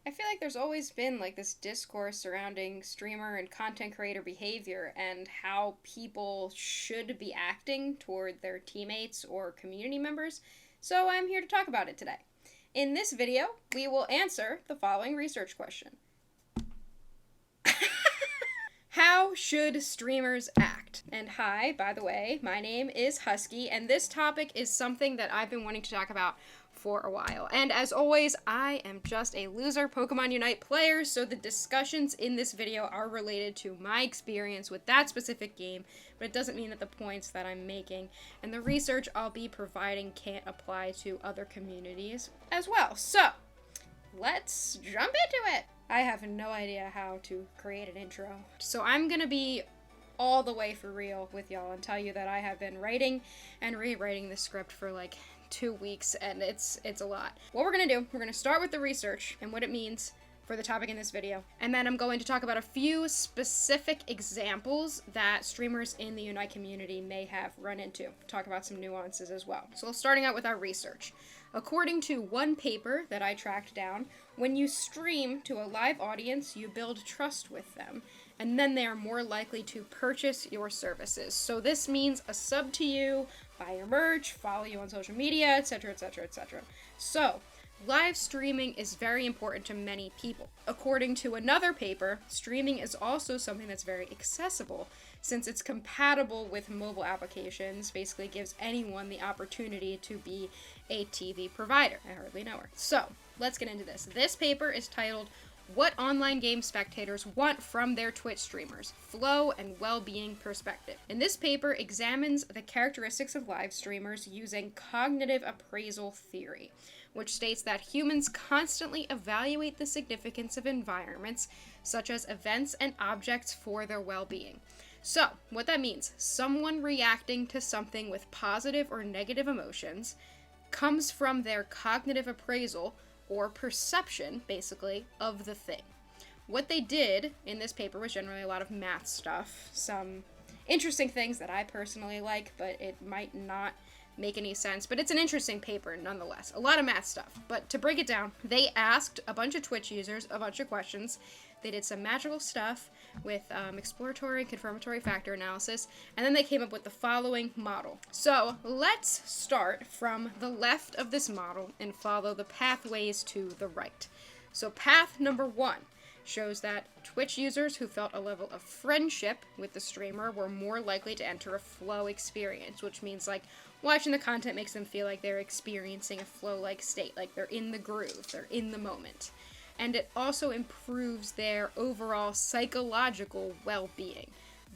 I feel like there's always been like this discourse surrounding streamer and content creator behavior and how people should be acting toward their teammates or community members, so I'm here to talk about it today. In this video, we will answer the following research question. How should streamers act? And hi, by the way, my name is Husky, and this topic is something that I've been wanting to talk about for a while. And as always, I am just a loser Pokemon Unite player, so the discussions in this video are related to my experience with that specific game, but it doesn't mean that the points that I'm making and the research I'll be providing can't apply to other communities as well. So, let's jump into it! I have no idea how to create an intro, so I'm gonna be all the way for real with y'all and tell you that I have been writing and rewriting the script for like 2 weeks, and it's a lot. What we're gonna do, we're gonna start with the research and what it means for the topic in this video, and then I'm going to talk about a few specific examples that streamers in the Unite community may have run into. Talk about some nuances as well. So starting out with our research. According to one paper that I tracked down, when you stream to a live audience, you build trust with them, and then they are more likely to purchase your services. So this means a sub to you, buy your merch, follow you on social media, etc., etc., etc. So, live streaming is very important to many people. According to another paper, streaming is also something that's very accessible since it's compatible with mobile applications, basically gives anyone the opportunity to be a TV provider. I hardly know her. So, let's get into this. This paper is titled, What Online Game Spectators Want from Their Twitch Streamers, Flow and Well-Being Perspective. And this paper examines the characteristics of live streamers using Cognitive Appraisal Theory, which states that humans constantly evaluate the significance of environments, such as events and objects, for their well-being. So, what that means, someone reacting to something with positive or negative emotions comes from their cognitive appraisal, or perception, basically, of the thing. What they did in this paper was generally a lot of math stuff, some interesting things that I personally like, but it might not make any sense, but it's an interesting paper nonetheless. A lot of math stuff. But to break it down, they asked a bunch of Twitch users a bunch of questions. They did some magical stuff with exploratory and confirmatory factor analysis, and then they came up with the following model. So let's start from the left of this model and follow the pathways to the right. So path number 1 shows that Twitch users who felt a level of friendship with the streamer were more likely to enter a flow experience, which means like watching the content makes them feel like they're experiencing a flow-like state, like they're in the groove, they're in the moment. And it also improves their overall psychological well-being.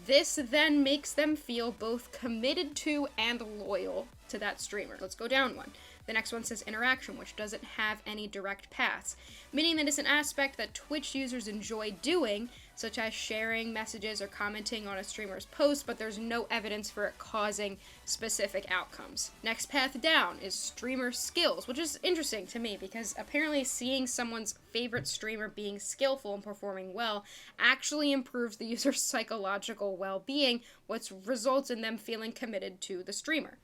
This then makes them feel both committed to and loyal to that streamer. Let's go down one. The next one says interaction, which doesn't have any direct paths, meaning that it's an aspect that Twitch users enjoy doing, such as sharing messages or commenting on a streamer's post, but there's no evidence for it causing specific outcomes. Next path down is streamer skills, which is interesting to me because apparently seeing someone's favorite streamer being skillful and performing well actually improves the user's psychological well-being, which results in them feeling committed to the streamer.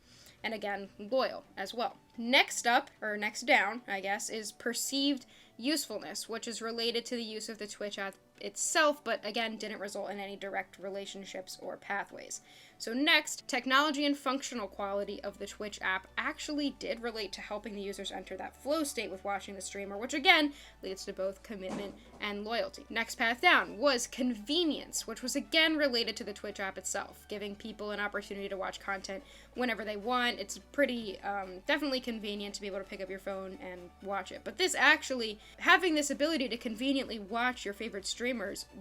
And again, loyal as well. Next up, or next down, I guess, is perceived usefulness, which is related to the use of the Twitch app itself, but again, didn't result in any direct relationships or pathways. So next, technology and functional quality of the Twitch app actually did relate to helping the users enter that flow state with watching the streamer, which again, leads to both commitment and loyalty. Next path down was convenience, which was again related to the Twitch app itself, giving people an opportunity to watch content whenever they want. It's pretty, definitely convenient to be able to pick up your phone and watch it. But this actually, having this ability to conveniently watch your favorite streamers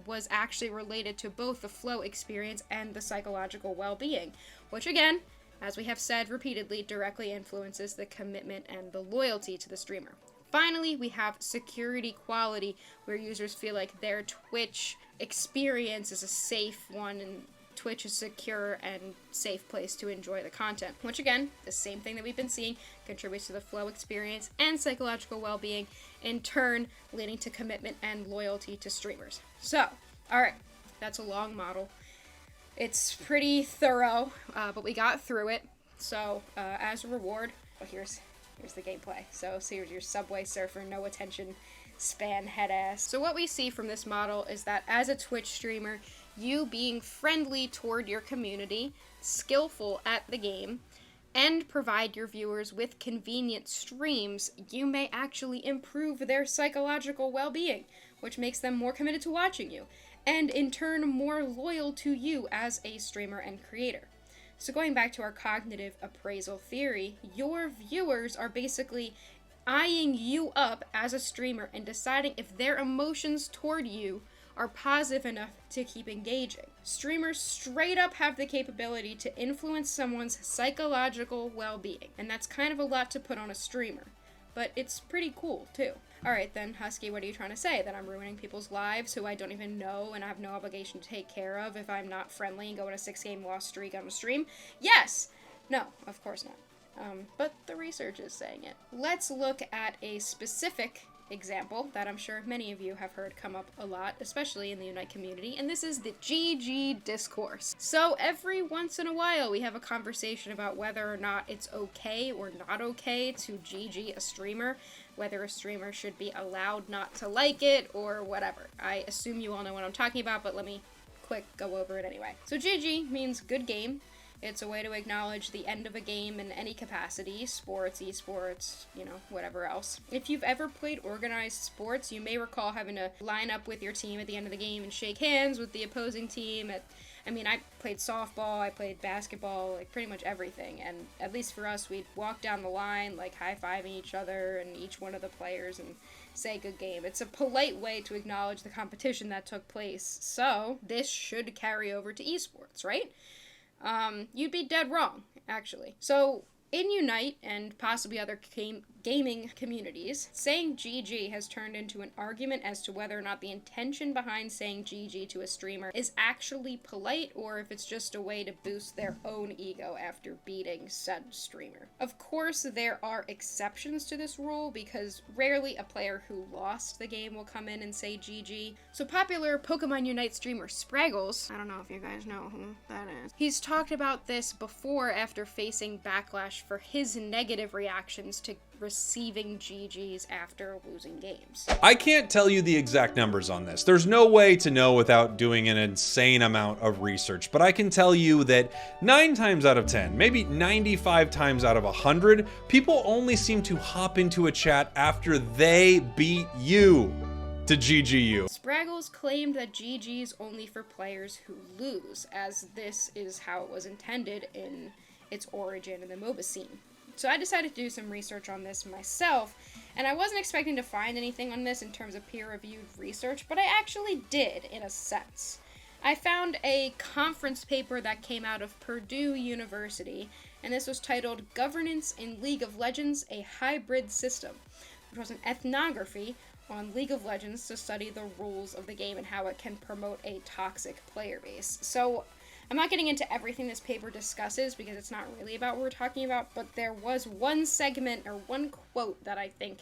was actually related to both the flow experience and the psychological well-being, which again, as we have said repeatedly, directly influences the commitment and the loyalty to the streamer. Finally, we have security quality, where users feel like their Twitch experience is a safe one and Twitch is a secure and safe place to enjoy the content, which again, the same thing that we've been seeing, contributes to the flow experience and psychological well-being, in turn leading to commitment and loyalty to streamers. So, alright, that's a long model. It's pretty thorough, but we got through it. So, as a reward, here's the gameplay. So here's your Subway Surfer, no attention span head ass. So what we see from this model is that as a Twitch streamer, you being friendly toward your community, skillful at the game, and provide your viewers with convenient streams, you may actually improve their psychological well-being, which makes them more committed to watching you, and in turn more loyal to you as a streamer and creator. So going back to our cognitive appraisal theory, your viewers are basically eyeing you up as a streamer and deciding if their emotions toward you are positive enough to keep engaging. Streamers straight up have the capability to influence someone's psychological well-being, and that's kind of a lot to put on a streamer, but it's pretty cool too. Alright then, Husky, what are you trying to say? That I'm ruining people's lives who I don't even know and I have no obligation to take care of if I'm not friendly and go on a 6-game loss streak on a stream? Yes! No, of course not. But the research is saying it. Let's look at a specific example that I'm sure many of you have heard come up a lot, especially in the Unite community, and this is the GG discourse. So every once in a while we have a conversation about whether or not it's okay or not okay to GG a streamer, whether a streamer should be allowed not to like it or whatever. I assume you all know what I'm talking about, but let me quick go over it anyway. So GG means good game. It's a way to acknowledge the end of a game in any capacity, sports, esports, you know, whatever else. If you've ever played organized sports, you may recall having to line up with your team at the end of the game and shake hands with the opposing team. I played softball, I played basketball, like pretty much everything, and at least for us, we'd walk down the line, like high-fiving each other and each one of the players and say good game. It's a polite way to acknowledge the competition that took place, so this should carry over to esports, right? You'd be dead wrong, actually. So, in Unite, and possibly other gaming communities, saying GG has turned into an argument as to whether or not the intention behind saying GG to a streamer is actually polite, or if it's just a way to boost their own ego after beating said streamer. Of course, there are exceptions to this rule, because rarely a player who lost the game will come in and say GG. So popular Pokemon Unite streamer Spraggles, I don't know if you guys know who that is, he's talked about this before after facing backlash for his negative reactions to receiving GGs after losing games. I can't tell you the exact numbers on this. There's no way to know without doing an insane amount of research, but I can tell you that 9 times out of 10, maybe 95 times out of 100, people only seem to hop into a chat after they beat you to GG you. Spraggles claimed that GG is only for players who lose, as this is how it was intended in its origin in the MOBA scene. So I decided to do some research on this myself, and I wasn't expecting to find anything on this in terms of peer-reviewed research, but I actually did, in a sense. I found a conference paper that came out of Purdue University, and this was titled Governance in League of Legends, a Hybrid System, which was an ethnography on League of Legends to study the rules of the game and how it can promote a toxic player base. So I'm not getting into everything this paper discusses because it's not really about what we're talking about, but there was one segment or one quote that I think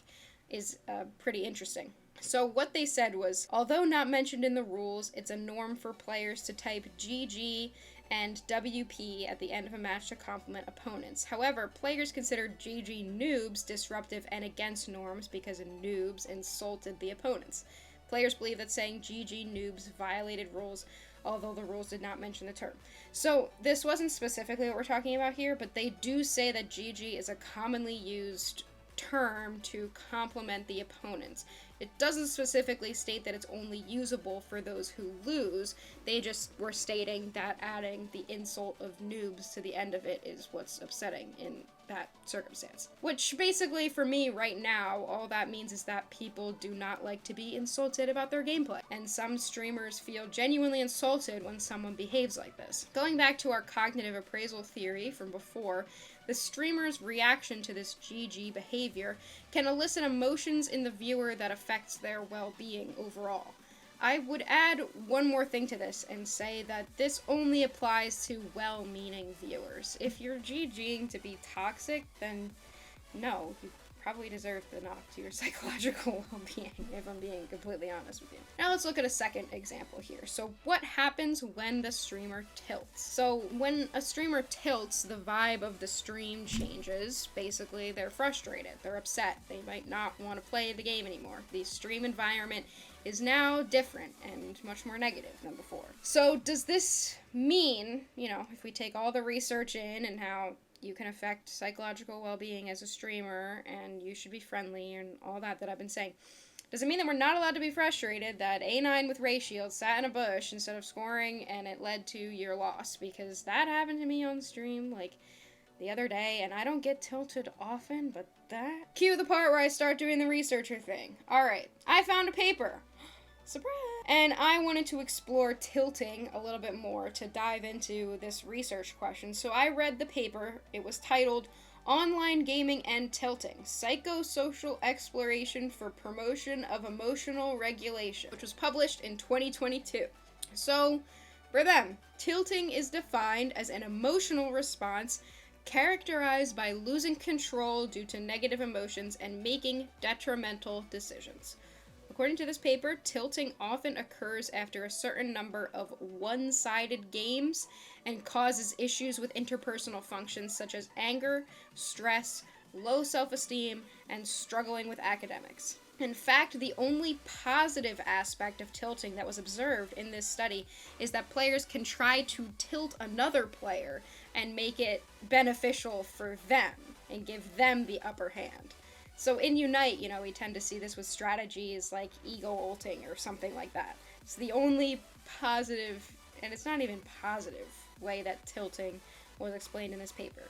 is pretty interesting. So what they said was, although not mentioned in the rules, it's a norm for players to type GG and WP at the end of a match to compliment opponents. However, players considered GG noobs disruptive and against norms because noobs insulted the opponents. Players believe that saying GG noobs violated rules, although the rules did not mention the term. So this wasn't specifically what we're talking about here, but they do say that GG is a commonly used term to compliment the opponents. It doesn't specifically state that it's only usable for those who lose. They just were stating that adding the insult of noobs to the end of it is what's upsetting in that circumstance. Which basically for me right now, all that means is that people do not like to be insulted about their gameplay. And some streamers feel genuinely insulted when someone behaves like this. Going back to our cognitive appraisal theory from before, the streamer's reaction to this GG behavior can elicit emotions in the viewer that affects their well-being overall. I would add one more thing to this and say that this only applies to well-meaning viewers. If you're GGing to be toxic, then no, you probably deserve the knock to your psychological well-being, if I'm being completely honest with you. Now let's look at a second example here. So what happens when the streamer tilts? So when a streamer tilts, the vibe of the stream changes. Basically, they're frustrated, they're upset, they might not want to play the game anymore. The stream environment is now different and much more negative than before. So does this mean, if we take all the research in and how you can affect psychological well-being as a streamer and you should be friendly and all that I've been saying, does it mean that we're not allowed to be frustrated that A9 with Ray Shield sat in a bush instead of scoring and it led to your loss? Because that happened to me on stream the other day, and I don't get tilted often, but that... Cue the part where I start doing the researcher thing. Alright, I found a paper. Surprise! And I wanted to explore tilting a little bit more to dive into this research question. So I read the paper. It was titled Online Gaming and Tilting, Psychosocial Exploration for Promotion of Emotional Regulation, which was published in 2022. So, for them, tilting is defined as an emotional response characterized by losing control due to negative emotions and making detrimental decisions. According to this paper, tilting often occurs after a certain number of one-sided games and causes issues with interpersonal functions such as anger, stress, low self-esteem, and struggling with academics. In fact, the only positive aspect of tilting that was observed in this study is that players can try to tilt another player and make it beneficial for them and give them the upper hand. So in Unite, we tend to see this with strategies like ego ulting or something like that. It's the only positive, and it's not even positive, way that tilting was explained in this paper.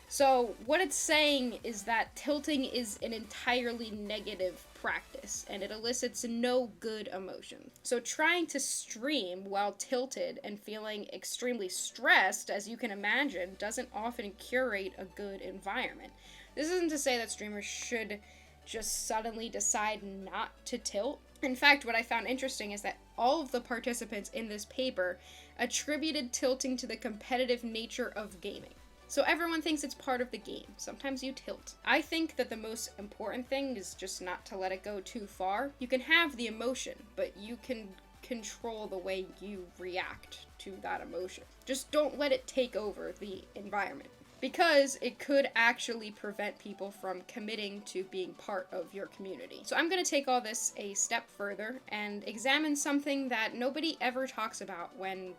So what it's saying is that tilting is an entirely negative practice, and it elicits no good emotion. So trying to stream while tilted and feeling extremely stressed, as you can imagine, doesn't often curate a good environment. This isn't to say that streamers should just suddenly decide not to tilt. In fact, what I found interesting is that all of the participants in this paper attributed tilting to the competitive nature of gaming. So everyone thinks it's part of the game. Sometimes you tilt. I think that the most important thing is just not to let it go too far. You can have the emotion, but you can control the way you react to that emotion. Just don't let it take over the environment, because it could actually prevent people from committing to being part of your community. So I'm going to take all this a step further and examine something that nobody ever talks about when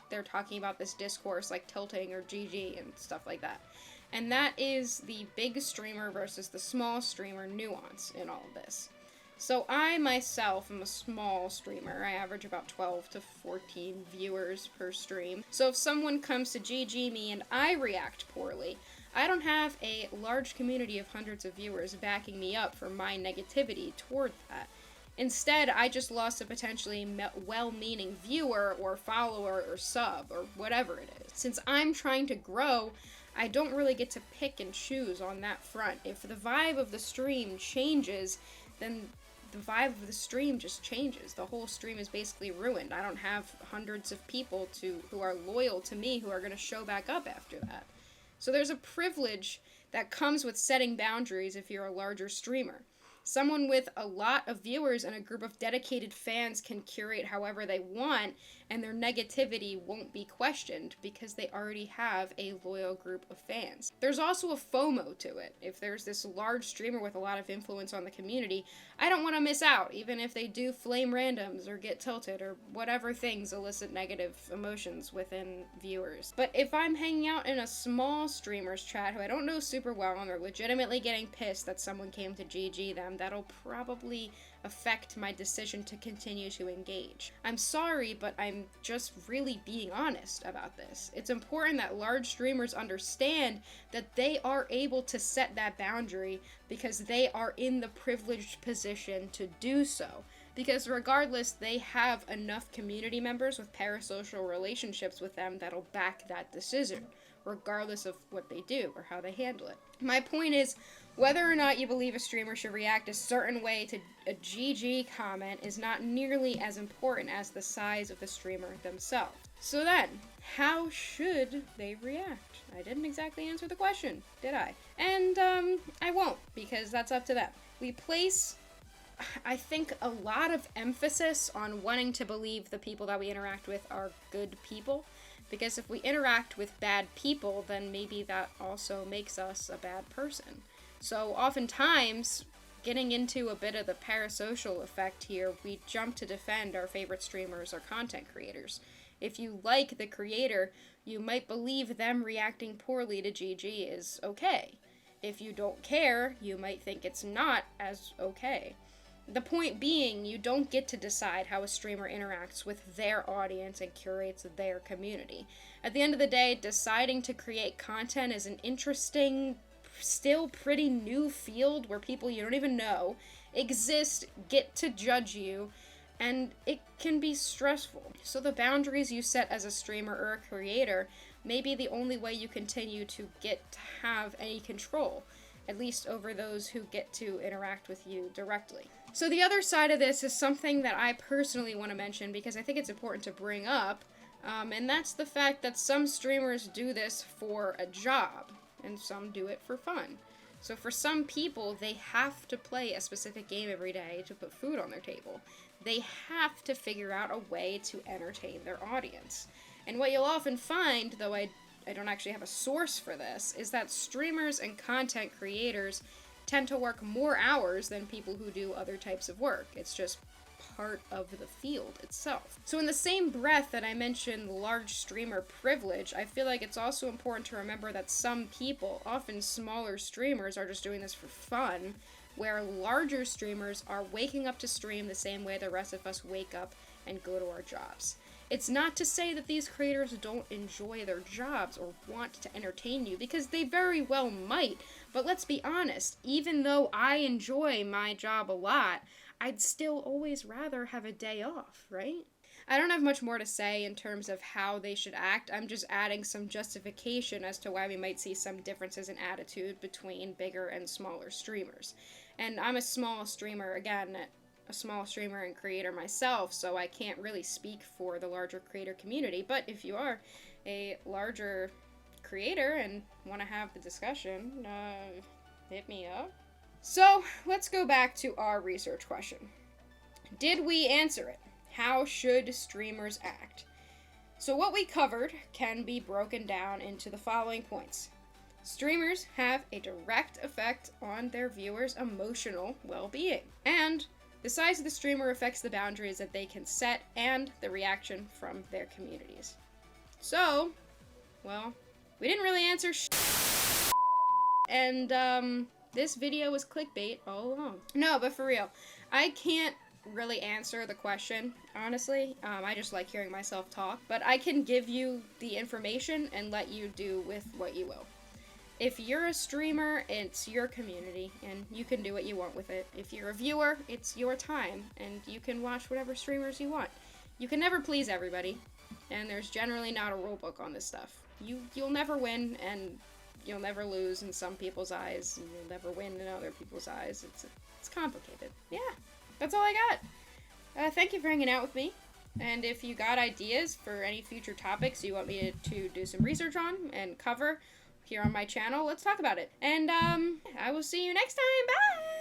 they're talking about this discourse, like tilting or GG and stuff like that. And that is the big streamer versus the small streamer nuance in all of this. So I myself am a small streamer. I average about 12 to 14 viewers per stream. So if someone comes to GG me and I react poorly, I don't have a large community of hundreds of viewers backing me up for my negativity toward that. Instead, I just lost a potentially well-meaning viewer or follower or sub or whatever it is. Since I'm trying to grow, I don't really get to pick and choose on that front. If the vibe of the stream changes, then the vibe of the stream just changes. The whole stream is basically ruined. I don't have hundreds of people who are loyal to me who are going to show back up after that. So there's a privilege that comes with setting boundaries if you're a larger streamer. Someone with a lot of viewers and a group of dedicated fans can curate however they want, and their negativity won't be questioned because they already have a loyal group of fans. There's also a FOMO to it. If there's this large streamer with a lot of influence on the community, I don't want to miss out, even if they do flame randoms or get tilted or whatever things elicit negative emotions within viewers. But if I'm hanging out in a small streamer's chat who I don't know super well and they're legitimately getting pissed that someone came to GG them, that'll probably affect my decision to continue to engage. I'm sorry, but I'm just really being honest about this. It's important that large streamers understand that they are able to set that boundary because they are in the privileged position to do so. Because regardless, they have enough community members with parasocial relationships with them that'll back that decision, regardless of what they do or how they handle it. My point is, Whether or not you believe a streamer should react a certain way to a GG comment is not nearly as important as the size of the streamer themselves. So then, how should they react? I didn't exactly answer the question, did I? And I won't, because that's up to them. We place, I think, a lot of emphasis on wanting to believe the people that we interact with are good people, because if we interact with bad people, then maybe that also makes us a bad person. So oftentimes, getting into a bit of the parasocial effect here, we jump to defend our favorite streamers or content creators. If you like the creator, you might believe them reacting poorly to GG is okay. If you don't care, you might think it's not as okay. The point being, you don't get to decide how a streamer interacts with their audience and curates their community. At the end of the day, deciding to create content is an interesting, still pretty new field where people you don't even know exist, get to judge you, and it can be stressful. So the boundaries you set as a streamer or a creator may be the only way you continue to get to have any control, at least over those who get to interact with you directly. So the other side of this is something that I personally want to mention because I think it's important to bring up, and that's the fact that some streamers do this for a job, and some do it for fun. So for some people, they have to play a specific game every day to put food on their table. They have to figure out a way to entertain their audience. And what you'll often find, though I don't actually have a source for this, is that streamers and content creators tend to work more hours than people who do other types of work. It's just part of the field itself. So in the same breath that I mentioned large streamer privilege, I feel like it's also important to remember that some people, often smaller streamers, are just doing this for fun, where larger streamers are waking up to stream the same way the rest of us wake up and go to our jobs. It's not to say that these creators don't enjoy their jobs or want to entertain you, because they very well might, but let's be honest, even though I enjoy my job a lot, I'd still always rather have a day off, right? I don't have much more to say in terms of how they should act. I'm just adding some justification as to why we might see some differences in attitude between bigger and smaller streamers. And I'm a small streamer, again, a small streamer and creator myself, so I can't really speak for the larger creator community. But if you are a larger creator and want to have the discussion, hit me up. So let's go back to our research question. Did we answer it? How should streamers act? So what we covered can be broken down into the following points. Streamers have a direct effect on their viewers' emotional well-being, and the size of the streamer affects the boundaries that they can set and the reaction from their communities. So, well, we didn't really answer and this video was clickbait all along. No, but for real, I can't really answer the question, honestly. I just like hearing myself talk, but I can give you the information and let you do with what you will. If you're a streamer, it's your community, and you can do what you want with it. If you're a viewer, it's your time, and you can watch whatever streamers you want. You can never please everybody, and there's generally not a rule book on this stuff. You'll never win, and you'll never lose in some people's eyes, and you'll never win in other people's eyes. It's complicated. Yeah, that's all I got. Thank you for hanging out with me, and if you got ideas for any future topics you want me to do some research on and cover here on my channel, let's talk about it. And I will see you next time. Bye!